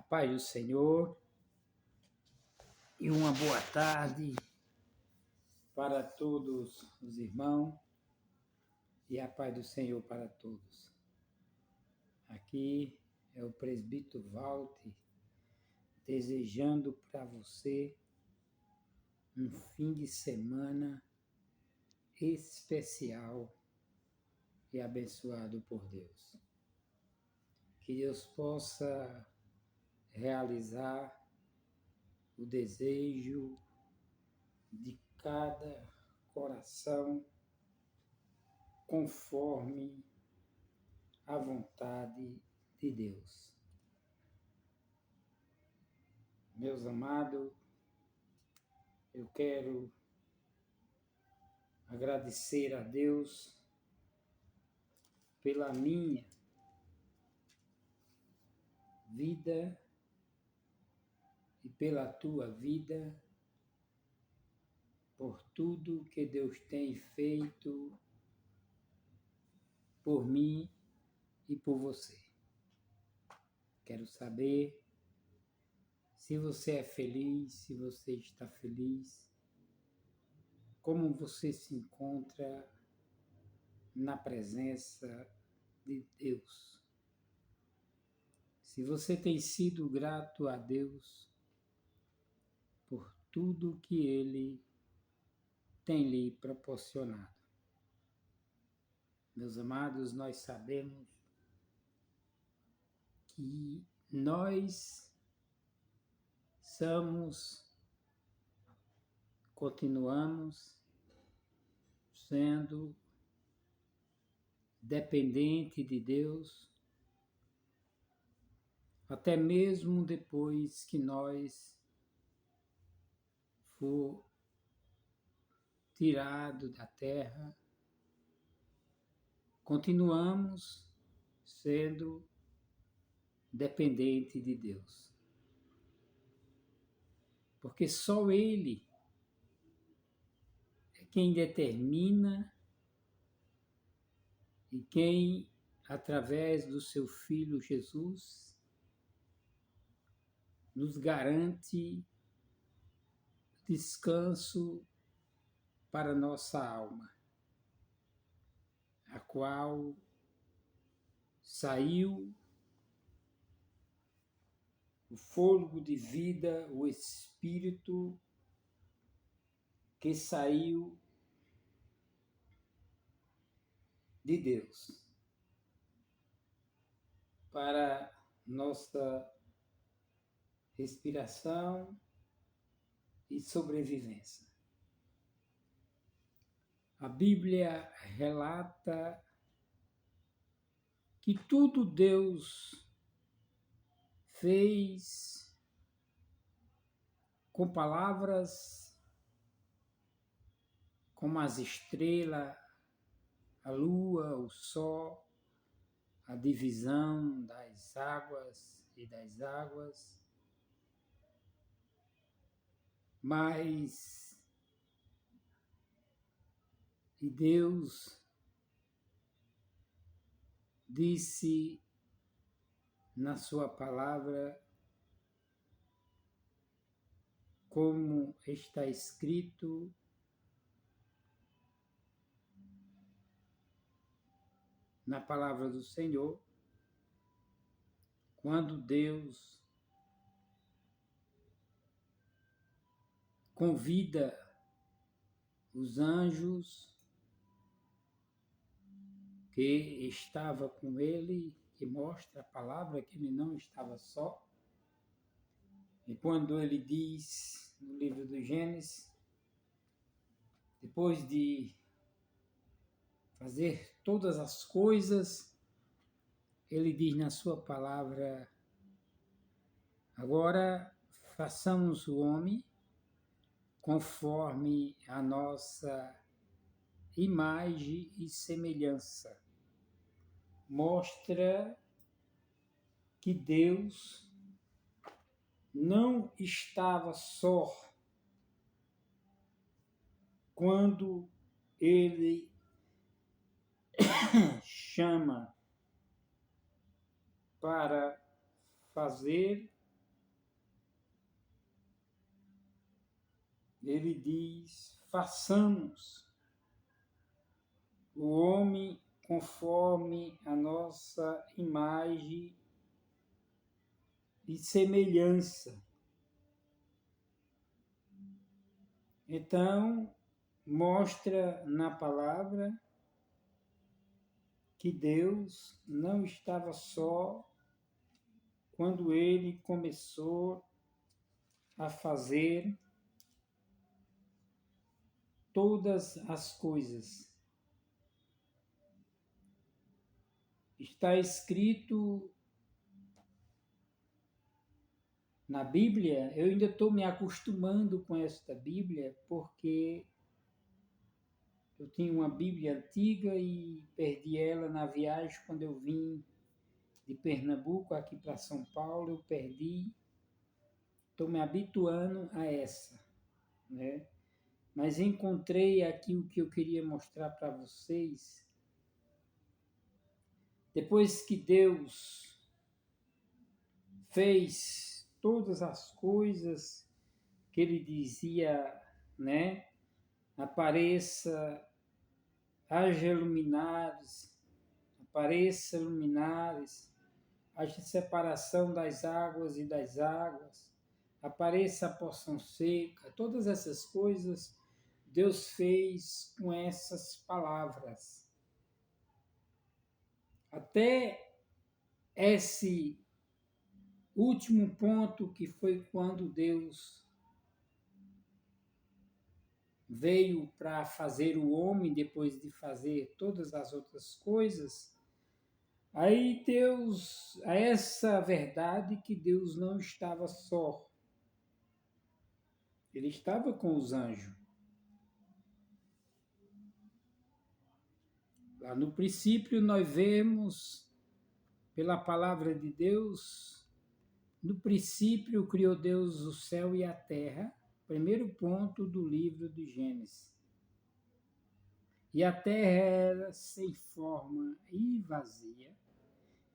Paz do Senhor e uma boa tarde para todos os irmãos e a paz do Senhor para todos. Aqui é o presbítero Walter desejando para você um fim de semana especial e abençoado por Deus. Que Deus possa realizar o desejo de cada coração conforme a vontade de Deus. Meus amados, eu quero agradecer a Deus pela minha vida e pela tua vida, por tudo que Deus tem feito por mim e por você. Quero saber se você é feliz, se você está feliz, como você se encontra na presença de Deus. Se você tem sido grato a Deus por tudo que Ele tem lhe proporcionado. Meus amados, nós sabemos que nós continuamos sendo dependentes de Deus, até mesmo depois que nós for tirado da terra, continuamos sendo dependentes de Deus. Porque só Ele é quem determina e quem, através do seu Filho Jesus, nos garante descanso para nossa alma, a qual saiu o fôlego de vida, o Espírito que saiu de Deus para nossa respiração e sobrevivência. A Bíblia relata que tudo Deus fez com palavras como as estrelas, a lua, o sol, a divisão das águas e das águas, mas e Deus disse na sua palavra, como está escrito, na palavra do Senhor, quando Deus convida os anjos que estava com ele, que mostra a palavra que ele não estava só. E quando ele diz no livro do Gênesis, depois de fazer todas as coisas, ele diz na sua palavra, agora façamos o homem conforme a nossa imagem e semelhança. Mostra que Deus não estava só quando Ele chama para fazer ele diz: façamos o homem conforme a nossa imagem e semelhança. Então, mostra na palavra que Deus não estava só quando ele começou a fazer todas as coisas. Está escrito na Bíblia, eu ainda estou me acostumando com esta Bíblia, porque eu tinha uma Bíblia antiga e perdi ela na viagem quando eu vim de Pernambuco aqui para São Paulo, eu perdi. Estou me habituando a essa, né? Mas encontrei aqui o que eu queria mostrar para vocês. Depois que Deus fez todas as coisas que ele dizia, né? Haja luminares, apareça luminares, haja separação das águas e das águas, apareça a porção seca, todas essas coisas Deus fez com essas palavras. Até esse último ponto, que foi quando Deus veio para fazer o homem depois de fazer todas as outras coisas. Aí Deus, a essa verdade que Deus não estava só. Ele estava com os anjos. Lá no princípio nós vemos, pela palavra de Deus, no princípio criou Deus o céu e a terra, primeiro ponto do livro de Gênesis. E a terra era sem forma e vazia,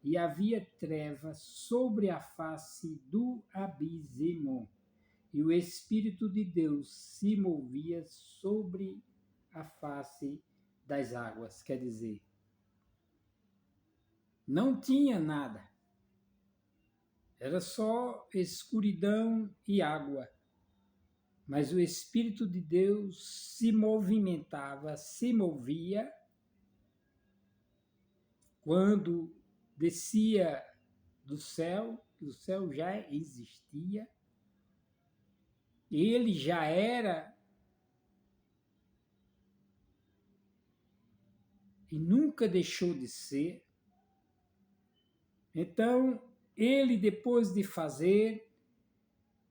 e havia trevas sobre a face do abismo, e o Espírito de Deus se movia sobre a face das águas. Quer dizer, não tinha nada. Era só escuridão e água. Mas o Espírito de Deus se movimentava, se movia, quando descia do céu, que o céu já existia, ele já era e nunca deixou de ser. Então, ele, depois de fazer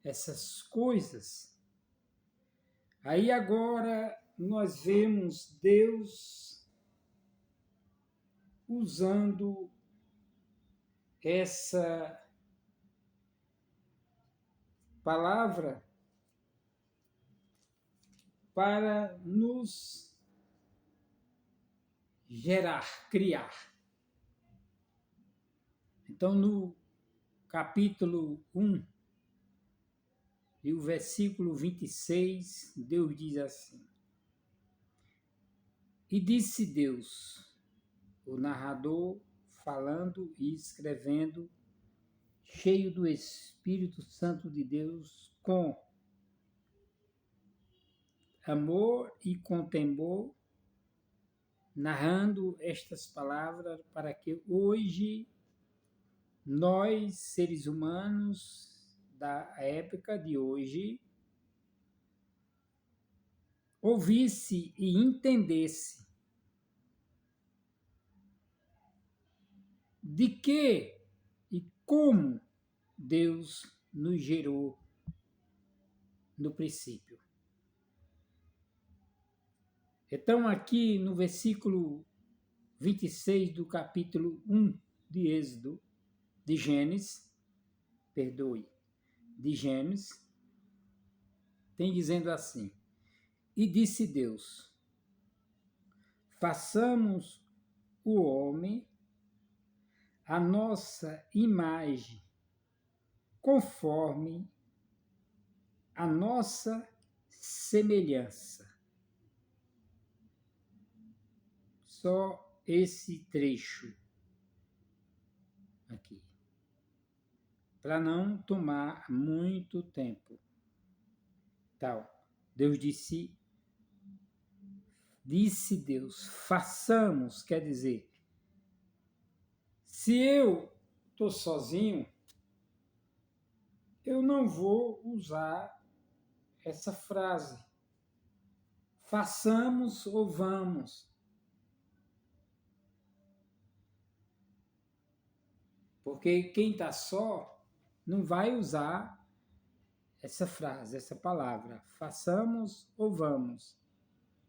essas coisas, aí agora nós vemos Deus usando essa palavra para nos gerar, criar. Então, no capítulo 1 e o versículo 26, Deus diz assim: E disse Deus, o narrador falando e escrevendo, cheio do Espírito Santo de Deus, com amor e com temor, narrando estas palavras para que hoje nós, seres humanos da época de hoje, ouvisse e entendesse de que e como Deus nos gerou no princípio. Então, aqui no versículo 26 do capítulo 1 de Êxodo, de Gênesis, de Gênesis, tem dizendo assim: E disse Deus, façamos o homem a nossa imagem, conforme a nossa semelhança. Só esse trecho aqui, para não tomar muito tempo. Tal. Deus disse Deus, façamos, quer dizer, se eu estou sozinho, eu não vou usar essa frase. Façamos ou vamos. Porque quem está só não vai usar essa frase, essa palavra. Façamos ou vamos.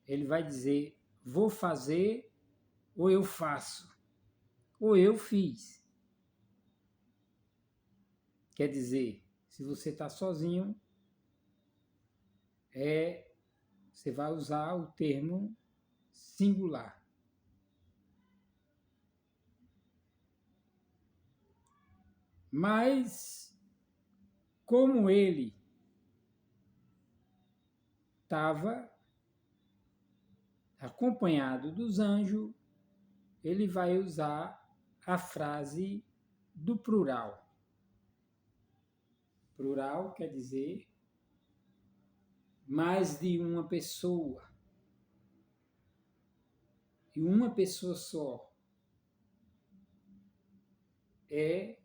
Ele vai dizer, vou fazer ou eu faço. Ou eu fiz. Quer dizer, se você está sozinho, você vai usar o termo singular. Mas, como ele estava acompanhado dos anjos, ele vai usar a frase do plural. Plural quer dizer mais de uma pessoa. E uma pessoa só é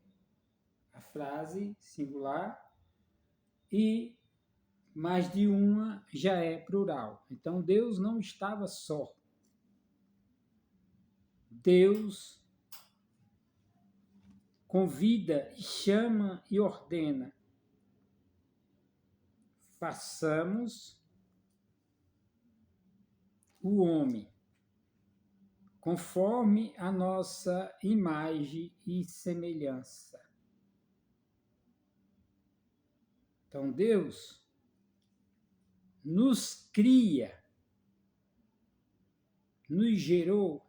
a frase singular e mais de uma já é plural. Então Deus não estava só. Deus convida, chama e ordena. Façamos o homem conforme a nossa imagem e semelhança. Então Deus nos cria, nos gerou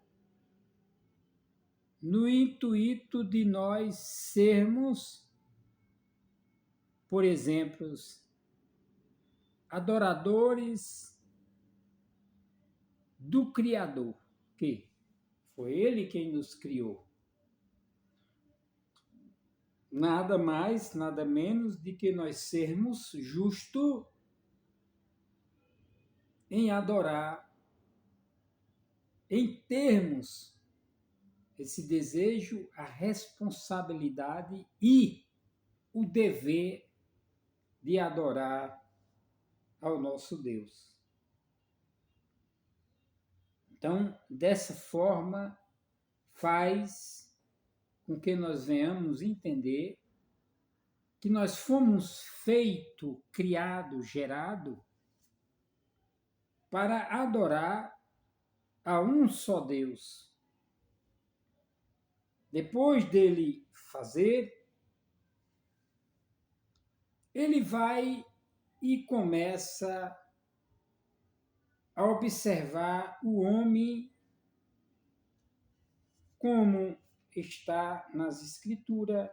no intuito de nós sermos, por exemplo, adoradores do Criador, que foi Ele quem nos criou. Nada mais, nada menos de que nós sermos justos em adorar, em termos esse desejo, a responsabilidade e o dever de adorar ao nosso Deus. Então, dessa forma, faz com que nós venhamos entender que nós fomos feito, criado, gerado para adorar a um só Deus. Depois dele fazer, ele vai e começa a observar o homem como está nas Escrituras.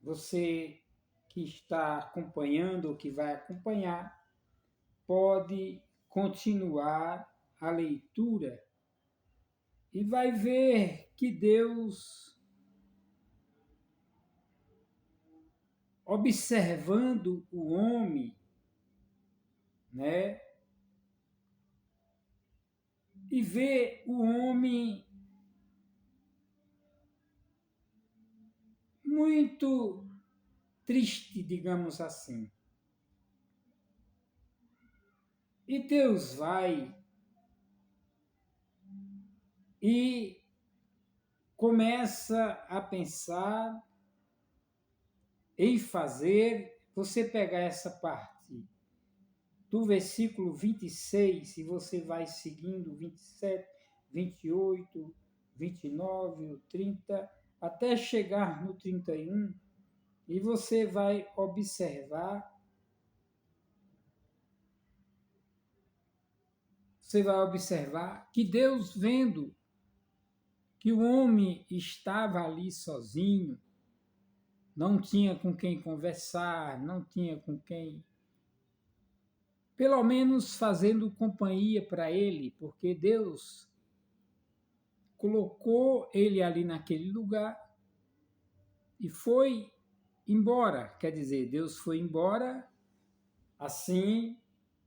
Você que está acompanhando ou que vai acompanhar, pode continuar a leitura e vai ver que Deus, observando o homem, né? E vê o homem muito triste, digamos assim. E Deus vai e começa a pensar em fazer, você pegar essa parte do versículo 26, e você vai seguindo 27, 28, 29, 30, até chegar no 31, e você vai observar que Deus, vendo que o homem estava ali sozinho, não tinha com quem conversar, não tinha com quem pelo menos fazendo companhia para ele, porque Deus colocou ele ali naquele lugar e foi embora. Quer dizer, Deus foi embora assim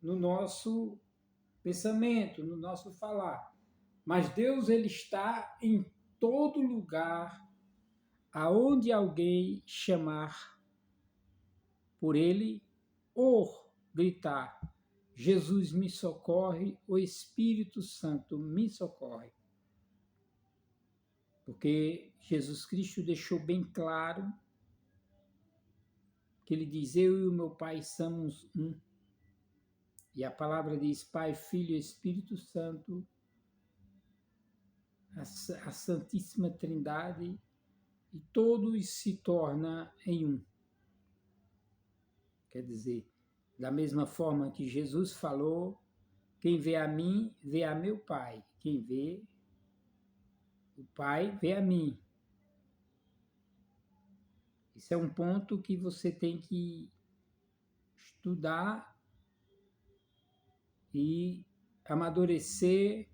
no nosso pensamento, no nosso falar. Mas Deus, ele está em todo lugar aonde alguém chamar por ele ou gritar: Jesus me socorre, o Espírito Santo me socorre. Porque Jesus Cristo deixou bem claro que ele diz: eu e o meu Pai somos um. E a palavra diz: Pai, Filho e Espírito Santo, a Santíssima Trindade, e todos se tornam em um. Quer dizer, da mesma forma que Jesus falou: quem vê a mim, vê a meu Pai. Quem vê o Pai, vê a mim. Isso é um ponto que você tem que estudar e amadurecer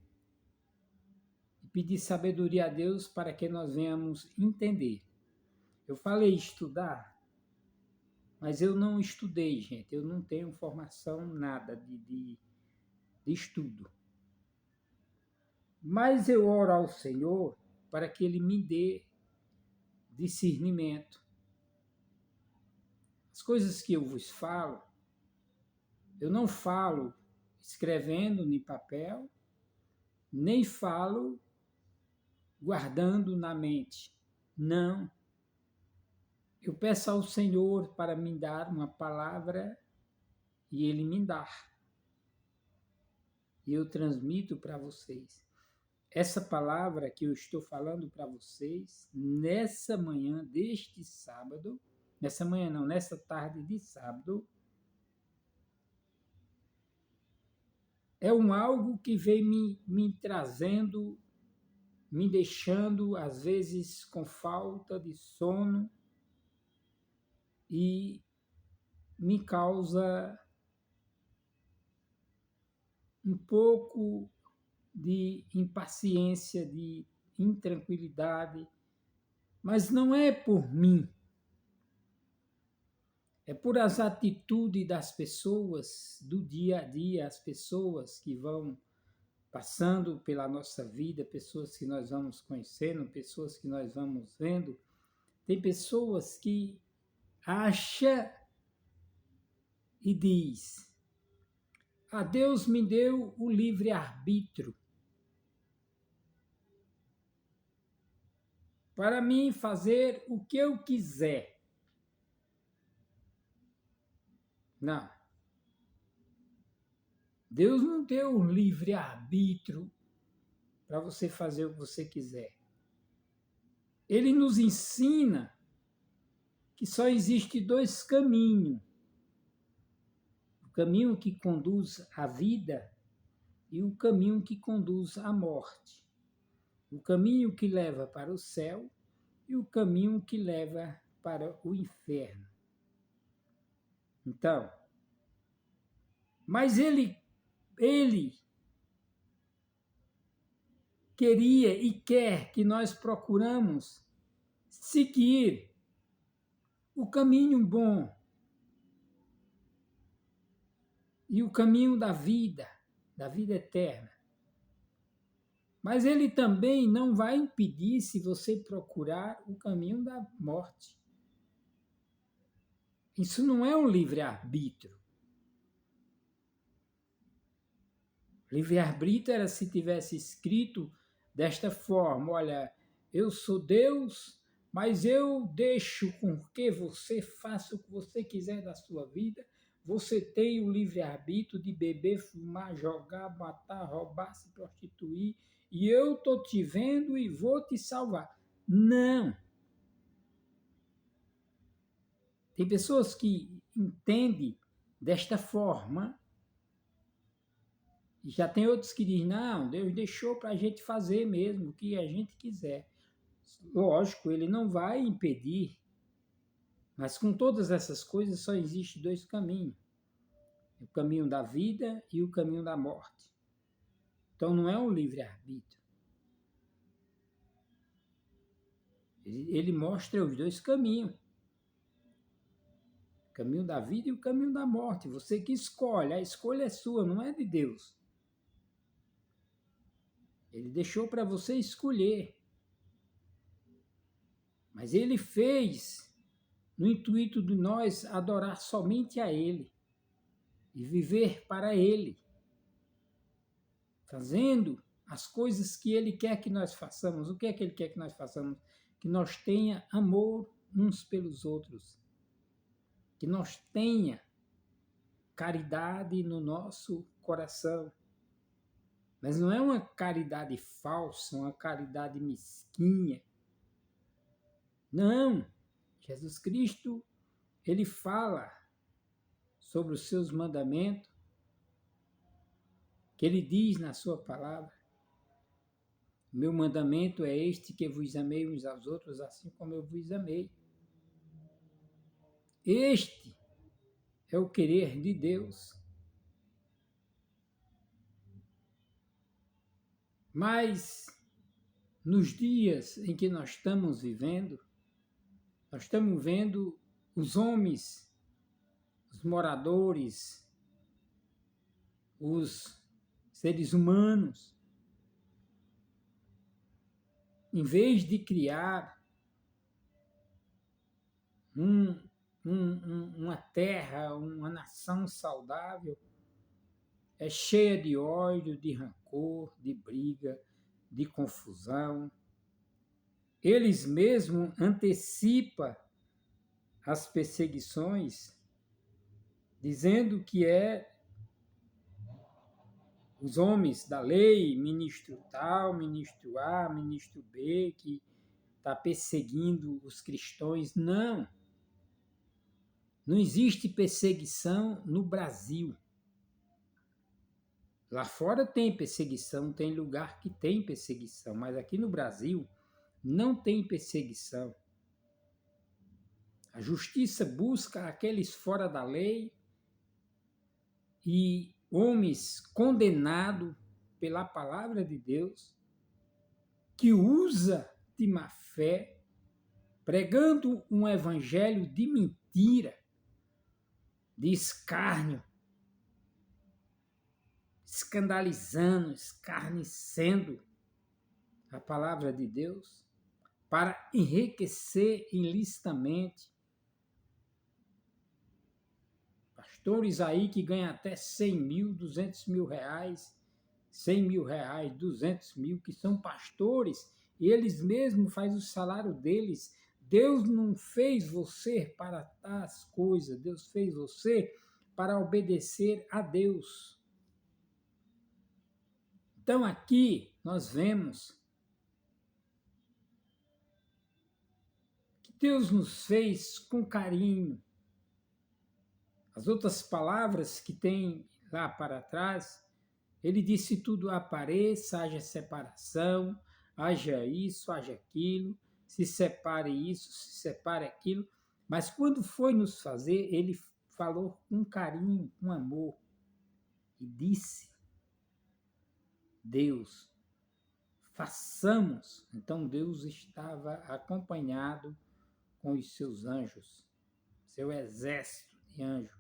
e pedir sabedoria a Deus para que nós venhamos entender. Eu falei estudar, mas eu não estudei, gente. Eu não tenho formação nada de estudo. Mas eu oro ao Senhor para que Ele me dê discernimento. As coisas que eu vos falo, eu não falo escrevendo em papel, nem falo guardando na mente. Não. Eu peço ao Senhor para me dar uma palavra e Ele me dá. E eu transmito para vocês. Essa palavra que eu estou falando para vocês, nessa manhã deste sábado, nessa manhã não, nessa tarde de sábado, é algo que vem me trazendo, me deixando, às vezes, com falta de sono e me causa um pouco de impaciência, de intranquilidade, mas não é por mim, é por as atitudes das pessoas do dia a dia, as pessoas que vão passando pela nossa vida, pessoas que nós vamos conhecendo, pessoas que nós vamos vendo. Tem pessoas que acham e diz: "Ah, Deus me deu o livre-arbítrio para mim fazer o que eu quiser." Não. Deus não deu o livre-arbítrio para você fazer o que você quiser. Ele nos ensina que só existe dois caminhos. O caminho que conduz à vida e o caminho que conduz à morte. O caminho que leva para o céu e o caminho que leva para o inferno. Então, mas ele queria e quer que nós procuramos seguir o caminho bom e o caminho da vida eterna. Mas ele também não vai impedir se você procurar o caminho da morte. Isso não é um livre-arbítrio. Livre-arbítrio era se tivesse escrito desta forma: olha, eu sou Deus, mas eu deixo com que você faça o que você quiser da sua vida. Você tem o livre-arbítrio de beber, fumar, jogar, matar, roubar, se prostituir, e eu estou te vendo e vou te salvar. Não. Tem pessoas que entendem desta forma, e já tem outros que dizem: não, Deus deixou para a gente fazer mesmo o que a gente quiser. Lógico, ele não vai impedir, mas com todas essas coisas só existe dois caminhos. o caminho da vida e o caminho da morte. Então não é um livre-arbítrio. Ele mostra os dois caminhos. O caminho da vida e o caminho da morte. Você que escolhe, a escolha é sua, não é de Deus. Ele deixou para você escolher. Mas ele fez no intuito de nós adorar somente a ele e viver para ele, fazendo as coisas que ele quer que nós façamos. O que é que ele quer que nós façamos? Que nós tenha amor uns pelos outros, que nós tenha caridade no nosso coração. Mas não é uma caridade falsa, uma caridade mesquinha. Não. Jesus Cristo, ele fala sobre os seus mandamentos, que ele diz na sua palavra: meu mandamento é este, que vos amei uns aos outros, assim como eu vos amei. Este é o querer de Deus. Mas, nos dias em que nós estamos vivendo os homens, os moradores, os seres humanos, em vez de criar uma terra, uma nação saudável, é cheia de ódio, de rancor, de briga, de confusão. Eles mesmos antecipam as perseguições, dizendo que é os homens da lei, ministro tal, ministro A, ministro B, que está perseguindo os cristãos. Não. Não existe perseguição no Brasil. Lá fora tem perseguição, tem lugar que tem perseguição, mas aqui no Brasil não tem perseguição. A justiça busca aqueles fora da lei e homens condenados pela palavra de Deus, que usa de má fé, pregando um evangelho de mentira, de escárnio, escandalizando, escarnecendo a palavra de Deus, para enriquecer ilicitamente. Pastores aí que ganham até 100 mil, 200 mil reais, 100 mil reais, 200 mil, que são pastores, e eles mesmos fazem o salário deles. Deus não fez você para tais coisas, Deus fez você para obedecer a Deus. Então aqui nós vemos que Deus nos fez com carinho. As outras palavras que tem lá para trás, ele disse: tudo apareça, haja separação, haja isso, haja aquilo, se separe isso, se separe aquilo. Mas quando foi nos fazer, ele falou com carinho, com amor, e disse: Deus, façamos. Então Deus estava acompanhado com os seus anjos, seu exército de anjos.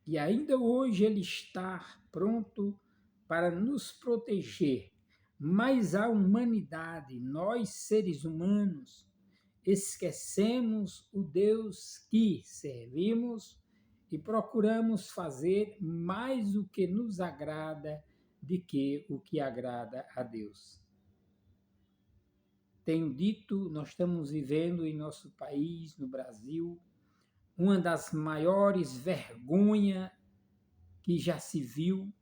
E ainda hoje ele está pronto para nos proteger. Mas a humanidade, nós seres humanos, esquecemos o Deus que servimos e procuramos fazer mais o que nos agrada do que o que agrada a Deus. Tenho dito, nós estamos vivendo em nosso país, no Brasil, uma das maiores vergonhas que já se viu.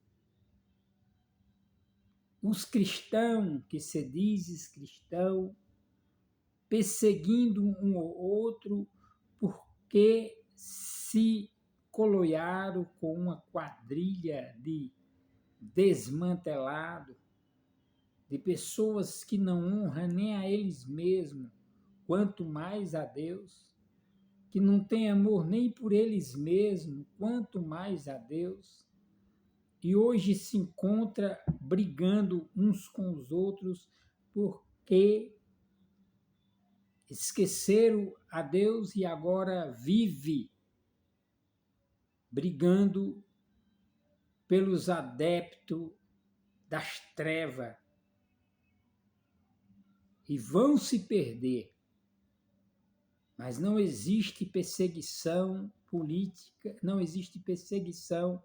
Os cristãos, que se dizem cristãos, perseguindo um ou outro porque se colocaram com uma quadrilha de desmantelado, de pessoas que não honram nem a eles mesmos, quanto mais a Deus, que não têm amor nem por eles mesmos, quanto mais a Deus, e hoje se encontra brigando uns com os outros porque esqueceram a Deus e agora vive brigando pelos adeptos das trevas e vão se perder. Mas não existe perseguição política, não existe perseguição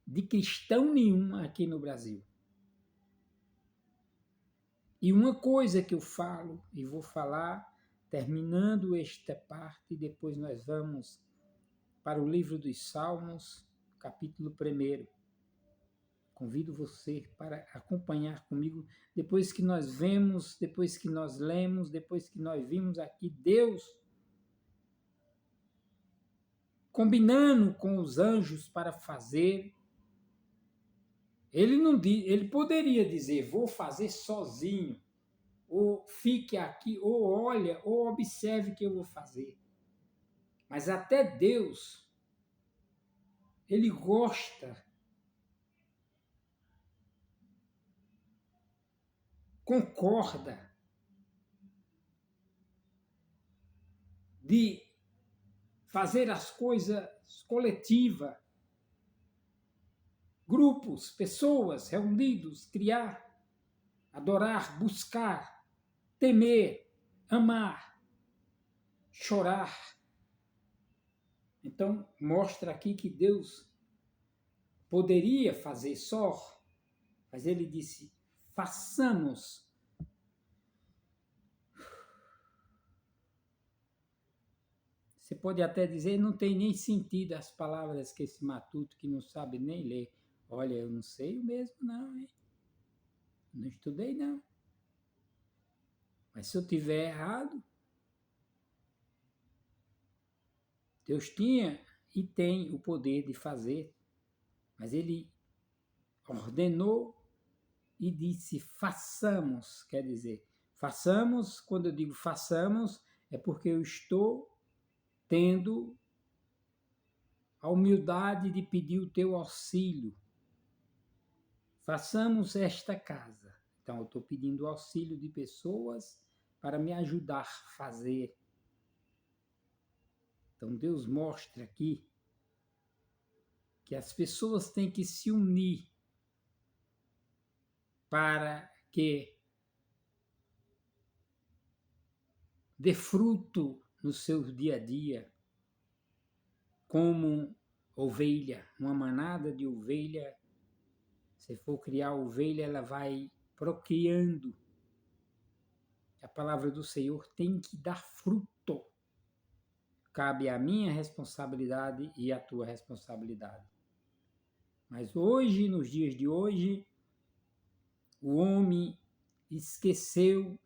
de cristão nenhum aqui no Brasil. E uma coisa que eu falo, e vou falar, terminando esta parte, depois nós vamos para o livro dos Salmos, capítulo 1. Convido você para acompanhar comigo, depois que nós vemos, depois que nós lemos, depois que nós vimos aqui Deus combinando com os anjos para fazer. Ele poderia dizer, vou fazer sozinho, ou fique aqui, ou olha, ou observe o que eu vou fazer. Mas até Deus, ele gosta, concorda de fazer as coisas coletivas, grupos, pessoas reunidos, criar, adorar, buscar, temer, amar, chorar. Então, mostra aqui que Deus poderia fazer só, mas ele disse, façamos. Você pode até dizer, não tem nem sentido as palavras que esse matuto que não sabe nem ler. Olha, eu não sei o mesmo não, hein? Não estudei não. Mas se eu tiver errado, Deus tinha e tem o poder de fazer, mas ele ordenou e disse, façamos, quer dizer, façamos, quando eu digo façamos, é porque eu estou tendo a humildade de pedir o teu auxílio. Façamos esta casa. Então, eu estou pedindo o auxílio de pessoas para me ajudar a fazer. Então, Deus mostra aqui que as pessoas têm que se unir para que dê fruto no seu dia a dia, como ovelha, uma manada de ovelha. Se for criar ovelha, ela vai procriando. A palavra do Senhor tem que dar fruto. Cabe a minha responsabilidade e a tua responsabilidade. Mas hoje, nos dias de hoje, o homem esqueceu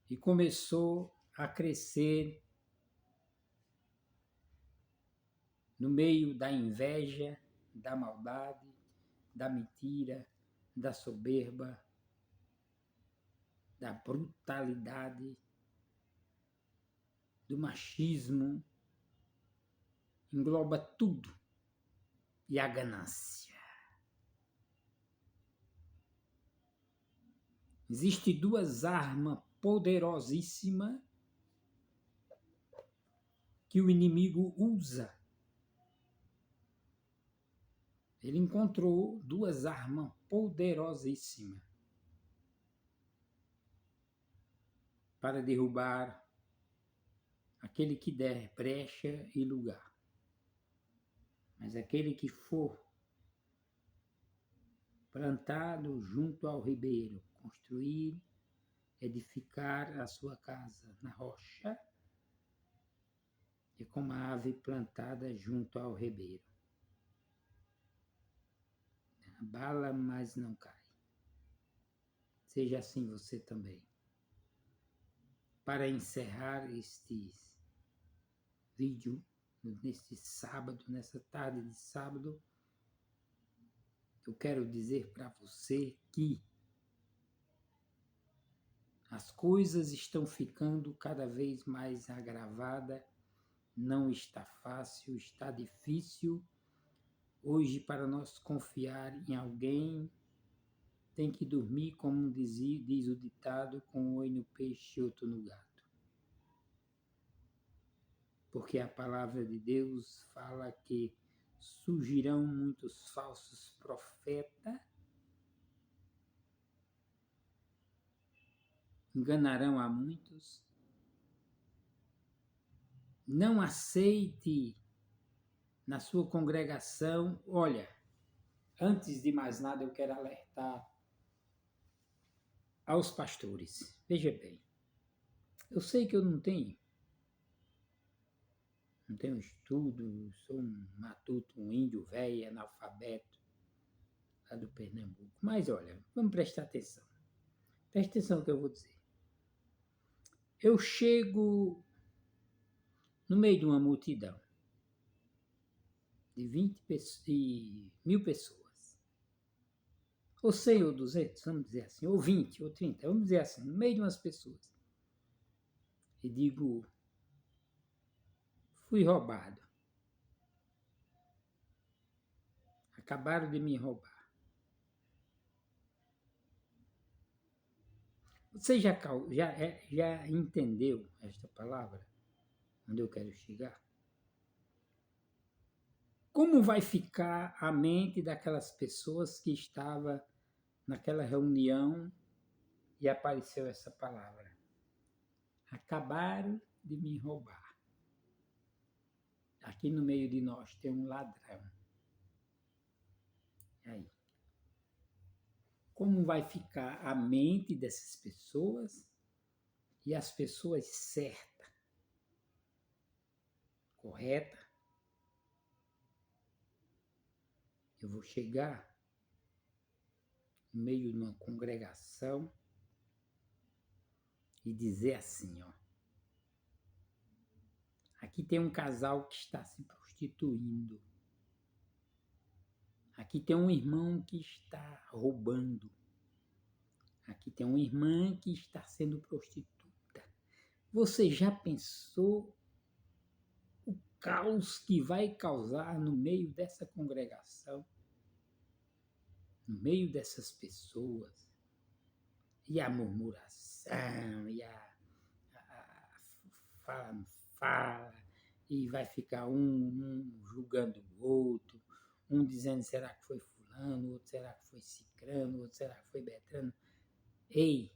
e começou a crescer no meio da inveja, da maldade, da mentira, da soberba, da brutalidade, do machismo, engloba tudo, e a ganância. Existem duas armas poderosíssimas que o inimigo usa. Ele encontrou duas armas poderosíssimas para derrubar aquele que der brecha e lugar. Mas aquele que for plantado junto ao ribeiro, construir, edificar a sua casa na rocha, é como a ave plantada junto ao ribeiro. Abala, mas não cai. Seja assim você também. Para encerrar este vídeo, neste sábado, nessa tarde de sábado, eu quero dizer para você que a As coisas estão ficando cada vez mais agravadas, não está fácil, está difícil. Hoje, para nós confiar em alguém, tem que dormir, como diz o ditado, com um olho no peixe e outro no gato. Porque a palavra de Deus fala que surgirão muitos falsos profetas, enganarão a muitos. Não aceite na sua congregação. Olha, antes de mais nada, eu quero alertar aos pastores. Veja bem, eu sei que eu não tenho estudo, sou um matuto, um índio velho, analfabeto, lá do Pernambuco. Mas olha, vamos prestar atenção. Presta atenção no que eu vou dizer. Eu chego no meio de uma multidão de 1.000 pessoas, ou 100 ou 200, vamos dizer assim, ou 20 ou 30, vamos dizer assim, no meio de umas pessoas, e digo, fui roubado. Acabaram de me roubar. Você já entendeu esta palavra? Onde eu quero chegar? Como vai ficar a mente daquelas pessoas que estavam naquela reunião e apareceu essa palavra? Acabaram de me roubar. Aqui no meio de nós tem um ladrão. E aí? Como vai ficar a mente dessas pessoas e as pessoas certas, corretas? Eu vou chegar no meio de uma congregação e dizer assim, ó, aqui tem um casal que está se prostituindo. Aqui tem um irmão que está roubando. Aqui tem uma irmã que está sendo prostituta. Você já pensou o caos que vai causar no meio dessa congregação? No meio dessas pessoas? E a murmuração, e a fala não fala, e vai ficar um julgando o outro, um dizendo será que foi fulano, outro será que foi cicrano, outro será que foi Betrano. Ei,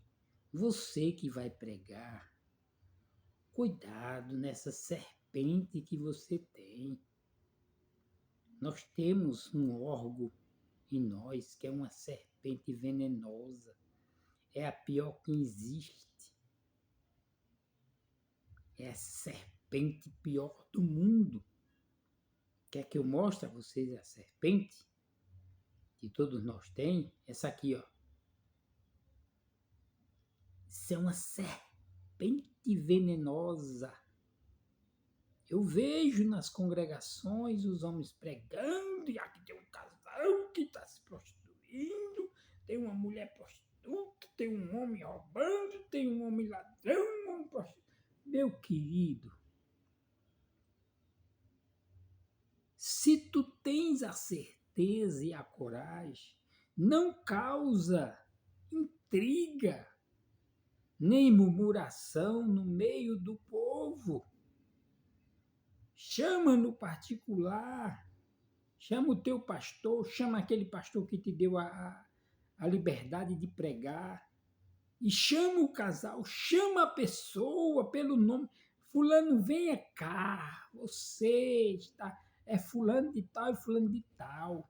você que vai pregar, cuidado nessa serpente que você tem. Nós temos um órgão em nós que é uma serpente venenosa. É a pior que existe. É a serpente pior do mundo. Quer que eu mostre a vocês a serpente que todos nós temos? Essa aqui, ó. Isso é uma serpente venenosa. Eu vejo nas congregações os homens pregando, e aqui tem um casal que está se prostituindo, tem uma mulher prostituta, tem um homem roubando, tem um homem ladrão, um homem prostituto. Meu querido, se tu tens a certeza e a coragem, não causa intriga, nem murmuração no meio do povo. Chama no particular, chama o teu pastor, chama aquele pastor que te deu a liberdade de pregar, e chama o casal, chama a pessoa pelo nome. Fulano, venha cá, você está, é fulano de tal e fulano de tal.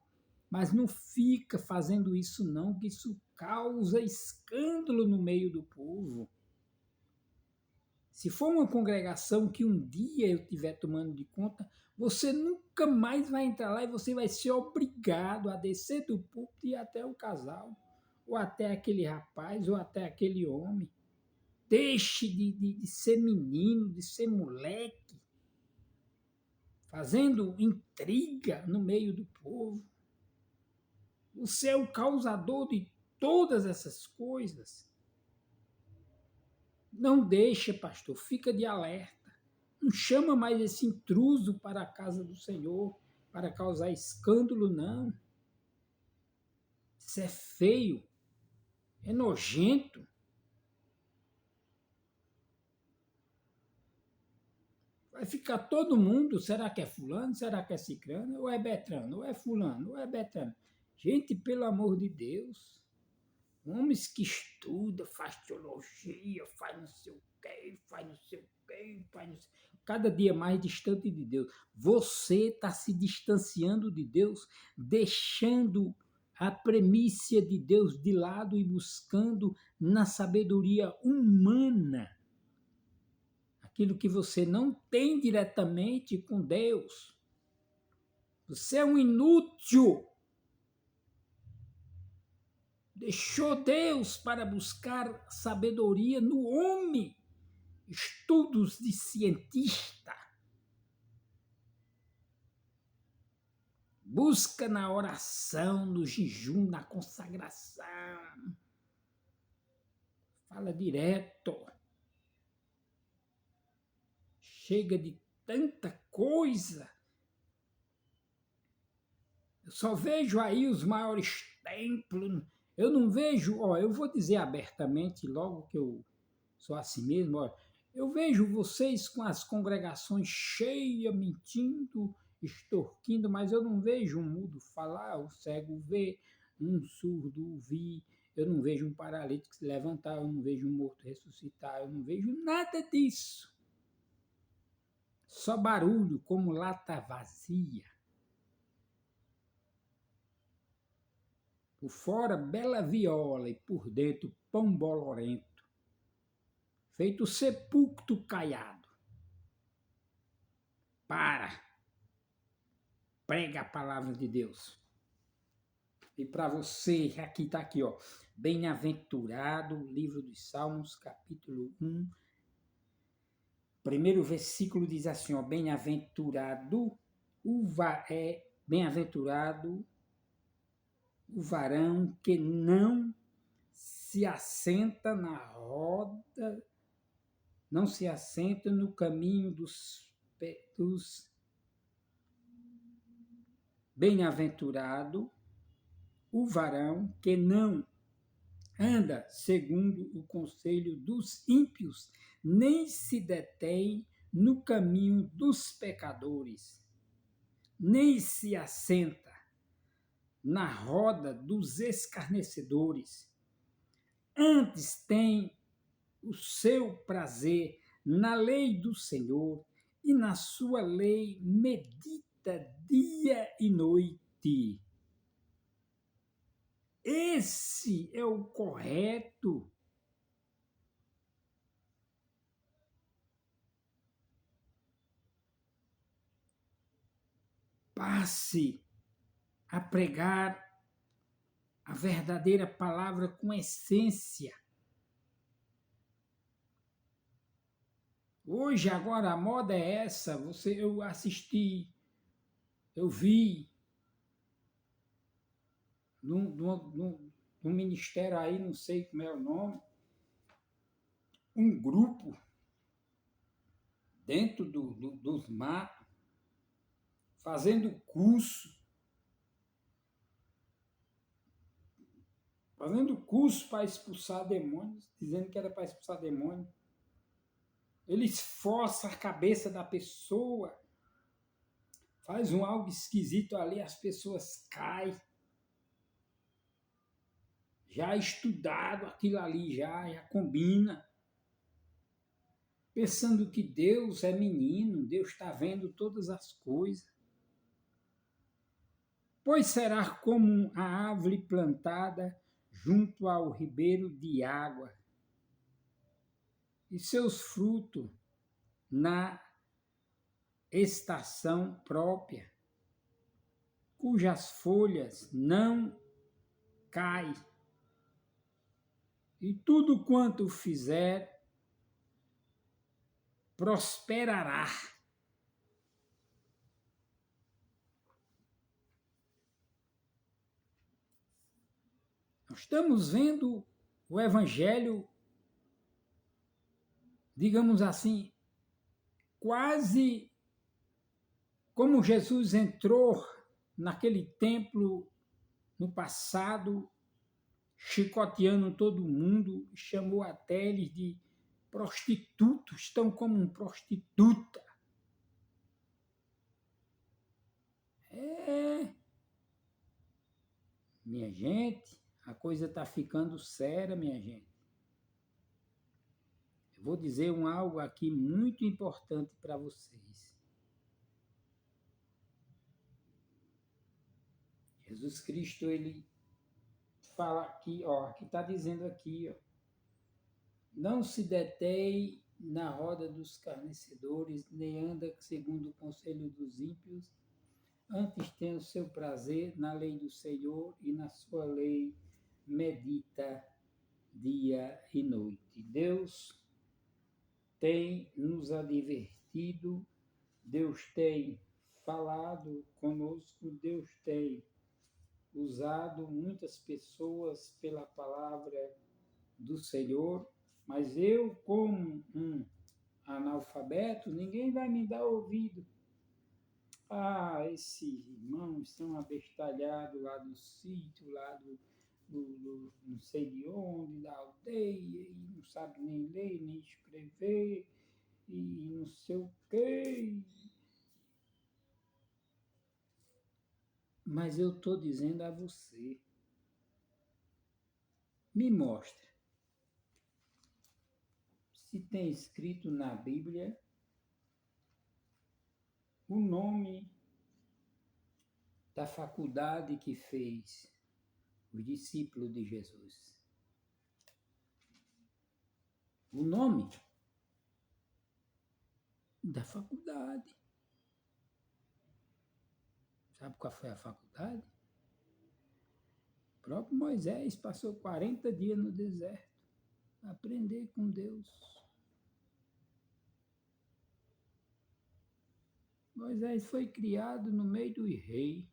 Mas não fica fazendo isso não, que isso causa escândalo no meio do povo. Se for uma congregação que um dia eu estiver tomando de conta, você nunca mais vai entrar lá e você vai ser obrigado a descer do púlpito e ir até o casal, ou até aquele rapaz, ou até aquele homem. Deixe de ser menino, de ser moleque, fazendo intriga no meio do povo. Você é o causador de todas essas coisas. Não deixa, pastor, fica de alerta. Não chama mais esse intruso para a casa do Senhor para causar escândalo, não. Isso é feio, é nojento. Vai ficar todo mundo, será que é fulano, será que é cicrano, ou é Betrano, ou é fulano, ou é Betrano. Gente, pelo amor de Deus, homens que estudam, faz teologia, faz não sei o quê, faz não sei o quê, faz não sei... Cada dia mais distante de Deus. Você está se distanciando de Deus, deixando a premissa de Deus de lado e buscando na sabedoria humana aquilo que você não tem diretamente com Deus. Você é um inútil. Deixou Deus para buscar sabedoria no homem. Estudos de cientista. Busca na oração, no jejum, na consagração. Fala direto. Chega de tanta coisa. Eu só vejo aí os maiores templos. Eu não vejo, eu vou dizer abertamente, logo que eu sou assim mesmo, eu vejo vocês com as congregações cheias, mentindo, extorquindo, mas eu não vejo um mudo falar, o cego ver, um surdo ouvir, eu não vejo um paralítico se levantar, eu não vejo um morto ressuscitar, eu não vejo nada disso. Só barulho, como lata vazia. Por fora, bela viola e por dentro, pão bolorento, feito sepulcro caiado. Prega a palavra de Deus. E para você, aqui está aqui, bem-aventurado, livro dos Salmos, capítulo 1, primeiro versículo diz assim, bem-aventurado, bem-aventurado o varão que não se assenta na roda, não se assenta no caminho dos bem-aventurado o varão que não anda segundo o conselho dos ímpios, nem se detém no caminho dos pecadores, nem se assenta na roda dos escarnecedores. Antes tem o seu prazer na lei do Senhor, e na sua lei medita dia e noite. Esse é o correto. Passe a pregar a verdadeira palavra com essência. Hoje, agora, a moda é essa. Eu assisti, eu vi num ministério aí, não sei como é o nome, um grupo dentro dos matos, fazendo curso para expulsar demônios, dizendo que era para expulsar demônios. Ele esforça a cabeça da pessoa, faz algo esquisito ali, as pessoas caem. Já estudado aquilo ali, já combina. Pensando que Deus é menino, Deus está vendo todas as coisas. Pois será como a árvore plantada junto ao ribeiro de água, e seus frutos na estação própria, cujas folhas não caem, e tudo quanto fizer prosperará. Nós estamos vendo o Evangelho digamos assim, quase como Jesus entrou naquele templo no passado, chicoteando todo mundo, chamou até eles de prostitutos, estão como um prostituta. É, minha gente, a coisa está ficando séria, minha gente. Eu vou dizer algo aqui muito importante para vocês. Jesus Cristo, ele fala aqui, ó, aqui está dizendo aqui, ó, não se detém na roda dos escarnecedores, nem anda segundo o conselho dos ímpios, antes tem o seu prazer na lei do Senhor e na sua lei medita dia e noite. Deus tem nos advertido, Deus tem falado conosco, Deus tem usado muitas pessoas pela palavra do Senhor, mas eu, como um analfabeto, ninguém vai me dar ouvido. Ah, esses irmãos estão abestalhados lá do sítio, lá do não sei de onde, da aldeia, e não sabe nem ler, nem escrever, e não sei o quê. Mas eu estou dizendo a você, me mostre se tem escrito na Bíblia o nome da faculdade que fez os discípulos de Jesus. O nome da faculdade. Sabe qual foi a faculdade? O próprio Moisés passou 40 dias no deserto a aprender com Deus. Moisés foi criado no meio do rei.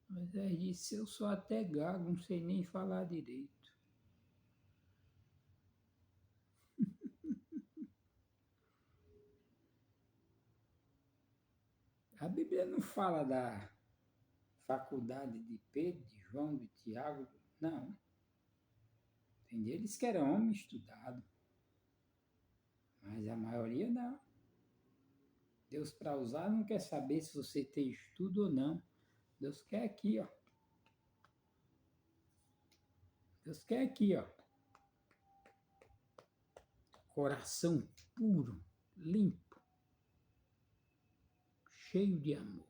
Moisés disse, eu sou até gago, não sei nem falar direito. A Bíblia não fala da faculdade de Pedro, de João, de Tiago, não. Tem deles que eram homens estudados, mas a maioria não. Deus, para usar, não quer saber se você tem estudo ou não. Deus quer aqui, ó. Deus quer aqui, ó. Coração puro, limpo, cheio de amor.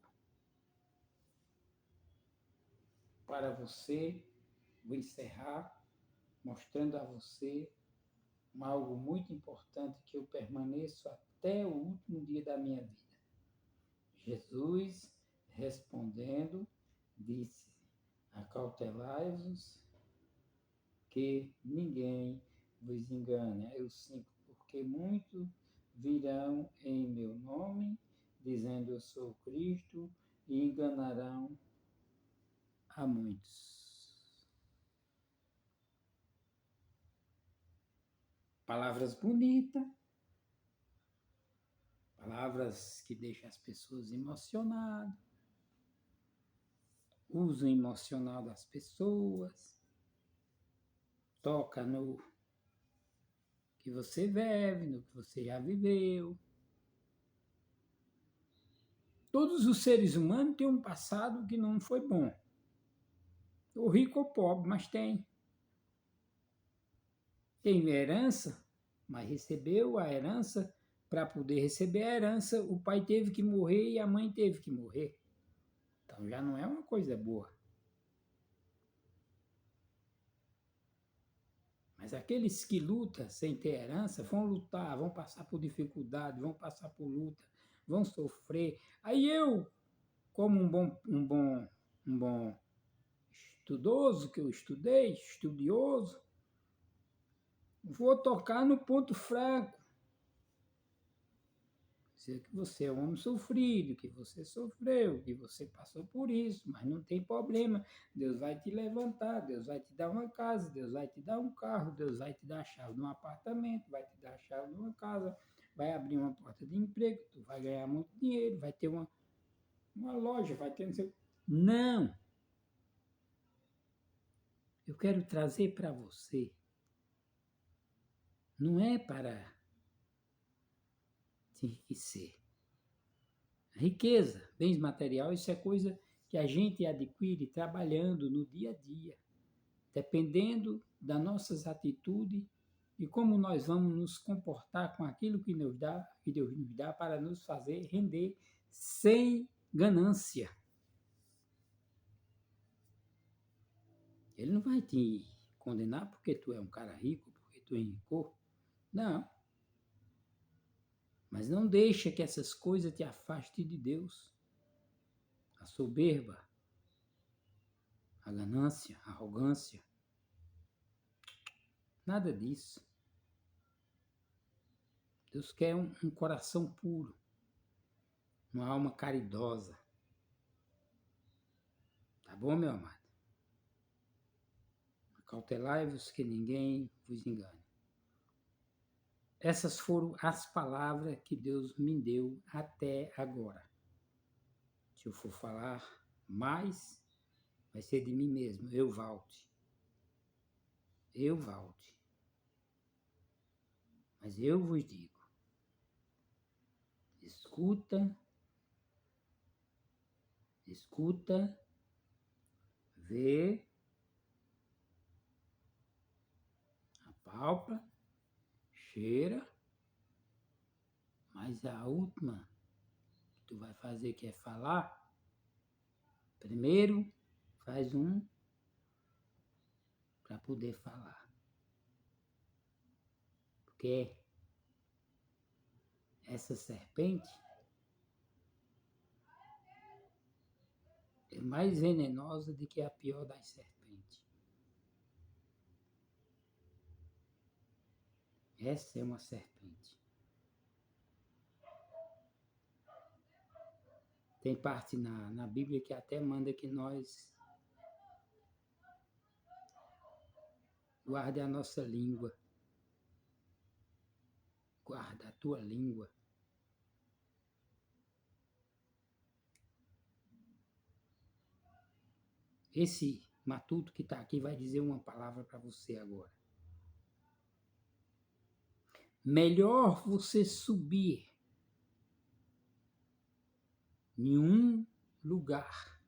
Para você, vou encerrar mostrando a você algo muito importante que eu permaneço até o último dia da minha vida. Jesus, respondendo, disse, acautelai-vos que ninguém vos engane. Aí o 5, porque muitos virão em meu nome, dizendo eu sou Cristo, e enganarão a muitos. Palavras bonitas, palavras que deixam as pessoas emocionadas, uso emocional das pessoas, toca no que você vive, no que você já viveu. Todos os seres humanos têm um passado que não foi bom. Ou rico ou pobre, mas tem. Tem herança, mas recebeu a herança. Para poder receber a herança, o pai teve que morrer e a mãe teve que morrer. Então já não é uma coisa boa. Mas aqueles que lutam sem ter herança vão lutar, vão passar por dificuldade, vão passar por luta, vão sofrer. Aí eu, como um bom estudoso, que eu estudei, estudioso, vou tocar no ponto fraco. dizer que você é um homem sofrido, que você sofreu, que você passou por isso, mas não tem problema. Deus vai te levantar, Deus vai te dar uma casa, Deus vai te dar um carro, Deus vai te dar a chave de um apartamento, vai te dar a chave de uma casa, vai abrir uma porta de emprego, tu vai ganhar muito dinheiro, vai ter uma loja, vai ter não sei. Não! Eu quero trazer para você, não é para te enriquecer. Riqueza, bens materiais, isso é coisa que a gente adquire trabalhando no dia a dia, dependendo das nossas atitudes e como nós vamos nos comportar com aquilo que que Deus nos dá para nos fazer render sem ganância. Ele não vai te condenar porque tu é um cara rico, porque tu é rico. Não. Mas não deixa que essas coisas te afastem de Deus. A soberba, a ganância, a arrogância. Nada disso. Deus quer um coração puro, uma alma caridosa. Tá bom, meu amado? Acautelai-vos que ninguém vos engane. Essas foram as palavras que Deus me deu até agora. Se eu for falar mais, vai ser de mim mesmo. Eu volte. Mas eu vos digo, escuta, vê, apalpa, cheira, mas a última que tu vai fazer, que é falar, primeiro faz para poder falar. Porque essa serpente é mais venenosa do que a pior das serpentes. Essa é uma serpente. Tem parte na Bíblia que até manda que nós guarde a nossa língua. Guarda a tua língua. Esse matuto que está aqui vai dizer uma palavra para você agora. Melhor você subir em um lugar,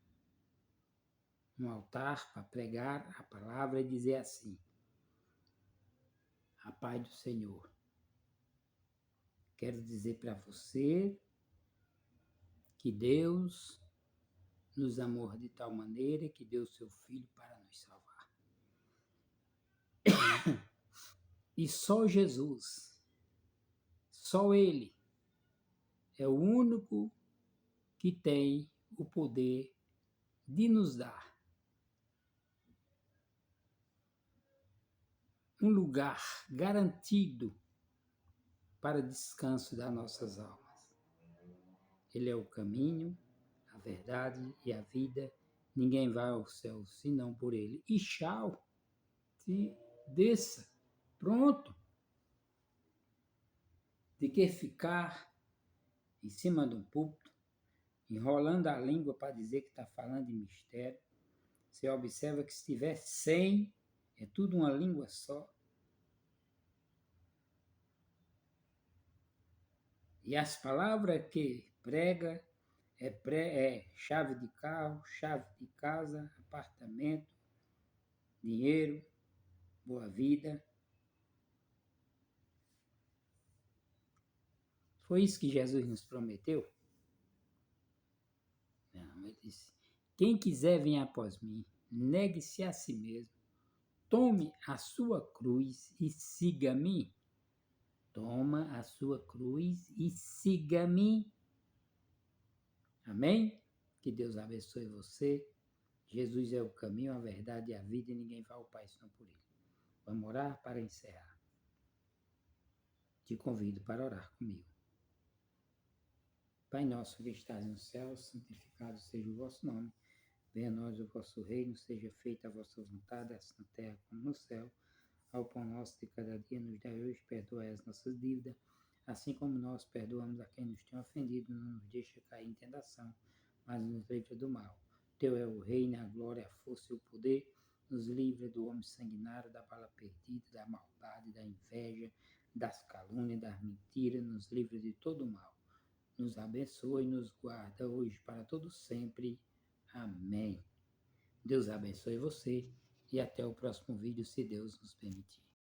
um altar, para pregar a palavra e dizer assim: a paz do Senhor. Quero dizer para você que Deus nos amou de tal maneira que deu seu Filho para nos salvar. E só Jesus, só Ele, é o único que tem o poder de nos dar um lugar garantido para descanso das nossas almas. Ele é o caminho, a verdade e a vida. Ninguém vai ao céu senão por Ele. E tchau, se desça, pronto. De que ficar em cima de um púlpito, enrolando a língua para dizer que está falando de mistério. Você observa que se tiver 100, é tudo uma língua só. E as palavras que prega é chave de carro, chave de casa, apartamento, dinheiro, boa vida. Foi isso que Jesus nos prometeu? Não, ele disse: quem quiser vir após mim, negue-se a si mesmo, tome a sua cruz e siga-me. Toma a sua cruz e siga-me. Amém? Que Deus abençoe você. Jesus é o caminho, a verdade e a vida, e ninguém vai ao Pai senão por Ele. Vamos orar para encerrar. Te convido para orar comigo. Pai nosso que estás no céu, santificado seja o vosso nome. Venha a nós o vosso reino, seja feita a vossa vontade, assim na terra como no céu. Ao pão nosso de cada dia nos dai hoje, perdoai as nossas dívidas, assim como nós perdoamos a quem nos tem ofendido, não nos deixa cair em tentação, mas nos livra do mal. Teu é o reino, a glória, a força e o poder, nos livra do homem sanguinário, da bala perdida, da maldade, da inveja, das calúnias, das mentiras, nos livra de todo o mal. Nos abençoa e nos guarda hoje para todo sempre. Amém. Deus abençoe você e até o próximo vídeo, se Deus nos permitir.